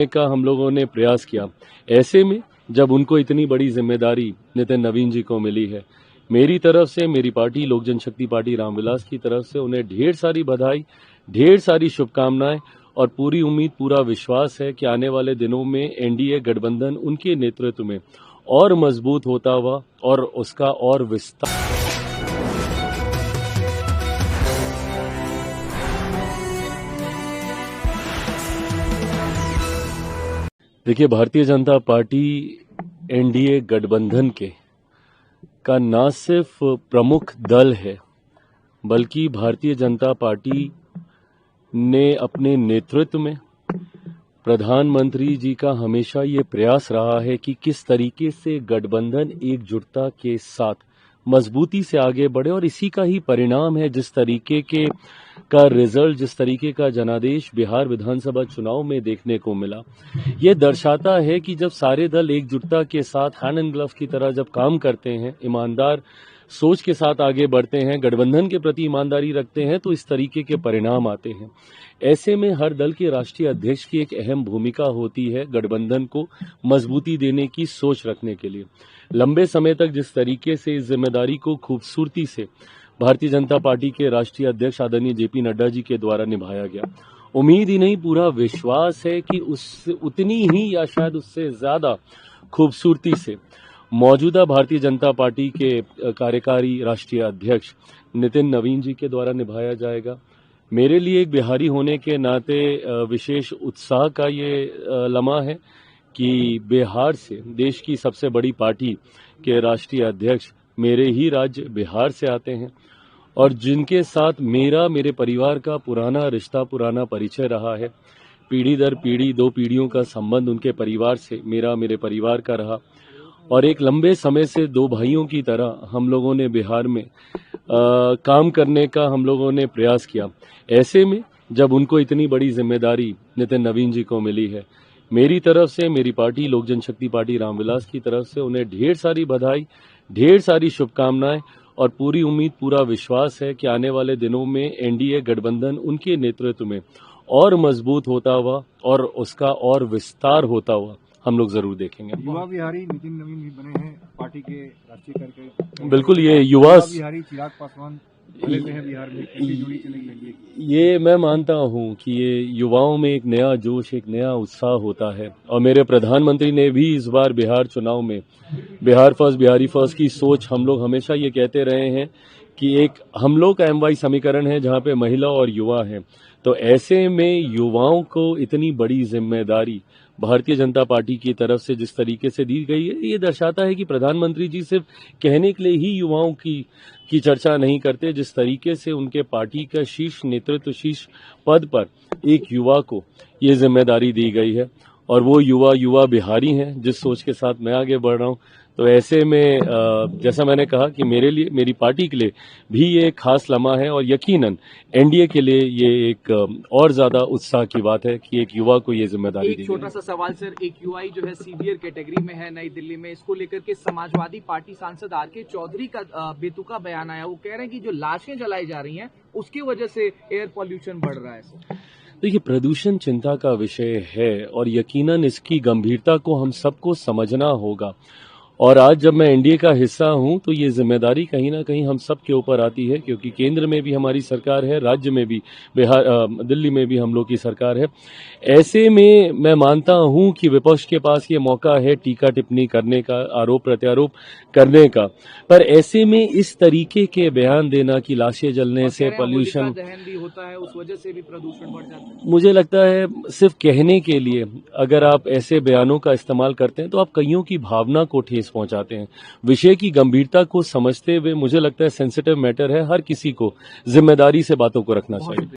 का हम लोगों ने प्रयास किया। ऐसे में जब उनको इतनी बड़ी जिम्मेदारी नितिन नवीन जी को मिली है, मेरी तरफ से, मेरी पार्टी लोक जनशक्ति पार्टी रामविलास की तरफ से उन्हें ढेर सारी बधाई, ढेर सारी शुभकामनाएं और पूरी उम्मीद, पूरा विश्वास है कि आने वाले दिनों में एनडीए गठबंधन उनके नेतृत्व में और मजबूत होता हुआ और उसका और विस्तार। देखिए, भारतीय जनता पार्टी एनडीए गठबंधन का न सिर्फ प्रमुख दल है, बल्कि भारतीय जनता पार्टी ने अपने नेतृत्व में प्रधानमंत्री जी का हमेशा ये प्रयास रहा है कि किस तरीके से गठबंधन एकजुटता के साथ मजबूती से आगे बढ़े, और इसी का ही परिणाम है जिस तरीके का रिजल्ट, जिस तरीके का जनादेश बिहार विधानसभा चुनाव में देखने को मिला। ये दर्शाता है कि जब सारे दल एकजुटता के साथ हैंड एंड ग्लव की तरह जब काम करते हैं, ईमानदार सोच के साथ आगे बढ़ते हैं, गठबंधन के प्रति ईमानदारी रखते हैं, तो इस तरीके के परिणाम आते हैं। ऐसे में हर दल के राष्ट्रीय अध्यक्ष की एक अहम भूमिका होती है गठबंधन को मजबूती देने की सोच रखने के लिए। लंबे समय तक जिस तरीके से इस जिम्मेदारी को खूबसूरती से भारतीय जनता पार्टी के राष्ट्रीय अध्यक्ष आदरणीय जेपी नड्डा जी के द्वारा निभाया गया, उम्मीद ही नहीं पूरा विश्वास है कि उतनी ही या शायद उससे ज्यादा खूबसूरती से मौजूदा भारतीय जनता पार्टी के कार्यकारी राष्ट्रीय अध्यक्ष नितिन नवीन जी के द्वारा निभाया जाएगा। मेरे लिए एक बिहारी होने के नाते विशेष उत्साह का ये लम्हा है कि बिहार से, देश की सबसे बड़ी पार्टी के राष्ट्रीय अध्यक्ष मेरे ही राज्य बिहार से आते हैं, और जिनके साथ मेरे परिवार का पुराना रिश्ता, पुराना परिचय रहा है। पीढ़ी दर पीढ़ी, 2 पीढ़ियों का संबंध उनके परिवार से मेरे परिवार का रहा, और एक लंबे समय से 2 भाइयों की तरह हम लोगों ने बिहार में काम करने का हम लोगों ने प्रयास किया। ऐसे में जब उनको इतनी बड़ी जिम्मेदारी नितिन नवीन जी को मिली है, मेरी तरफ से, मेरी पार्टी लोक जनशक्ति पार्टी रामविलास की तरफ से उन्हें ढेर सारी बधाई, ढेर सारी शुभकामनाएं और पूरी उम्मीद, पूरा विश्वास है कि आने वाले दिनों में एनडीए गठबंधन उनके नेतृत्व में और मजबूत होता हुआ और उसका और विस्तार होता हुआ हम लोग जरूर देखेंगे। युवा विहारी नितिन नवीन भी बने हैं पार्टी के राष्ट्रीय कार्यकारी। बिल्कुल, ये युवा विहारी चिराग पासवान हैं बिहार में, कैसे जुड़ी चलेगी? ये मैं मानता हूं कि ये युवाओं में एक नया जोश, एक नया उत्साह होता है, और मेरे प्रधानमंत्री ने भी इस बार बिहार चुनाव में बिहार फर्स्ट, बिहारी फर्स्ट की सोच, हम लोग हमेशा ये कहते रहे हैं कि एक हम लोग का MY समीकरण है जहां पे महिला और युवा हैं। तो ऐसे में युवाओं को इतनी बड़ी जिम्मेदारी भारतीय जनता पार्टी की तरफ से जिस तरीके से दी गई है, ये दर्शाता है कि प्रधानमंत्री जी सिर्फ कहने के लिए ही युवाओं की चर्चा नहीं करते। जिस तरीके से उनके पार्टी का शीर्ष नेतृत्व, शीर्ष पद पर एक युवा को ये जिम्मेदारी दी गई है, और वो युवा बिहारी हैं, जिस सोच के साथ मैं आगे बढ़ रहा हूं। तो ऐसे में जैसा मैंने कहा कि मेरे लिए, मेरी पार्टी के लिए भी ये एक खास लम्हा है, और यकीनन एनडीए के लिए ये एक और ज्यादा उत्साह की बात है कि एक युवा को ये जिम्मेदारी दी गई। एक छोटा सा सवाल सर, एक यूआई जो है सीवियर कैटेगरी में है नई दिल्ली में, इसको लेकर के समाजवादी पार्टी सांसद आर.के. चौधरी का बेतुका बयान आया। वो कह रहे हैं कि जो लाशें जलाई जा रही हैं उसकी वजह से एयर पॉल्यूशन बढ़ रहा है। देखिए, प्रदूषण चिंता का विषय है, और यकीनन इसकी गंभीरता को हम सबको समझना होगा। और आज जब मैं एनडीए का हिस्सा हूं, तो ये जिम्मेदारी कहीं ना कहीं हम सब के ऊपर आती है, क्योंकि केंद्र में भी हमारी सरकार है, राज्य में भी, दिल्ली में भी हम लोग की सरकार है। ऐसे में मैं मानता हूं कि विपक्ष के पास ये मौका है टीका टिप्पणी करने का, आरोप प्रत्यारोप करने का, पर ऐसे में इस तरीके के बयान देना कि लाशें जलने से पॉल्यूशन दहन भी होता है, उस वजह से भी प्रदूषण बढ़ जाता है। मुझे लगता है सिर्फ कहने के लिए अगर आप ऐसे बयानों का इस्तेमाल करते हैं, तो आप कईयों की भावना को ठेस पहुंचाते हैं। विषय की गंभीरता को समझते हुए मुझे लगता है सेंसिटिव मैटर है, हर किसी को जिम्मेदारी से बातों को रखना चाहिए।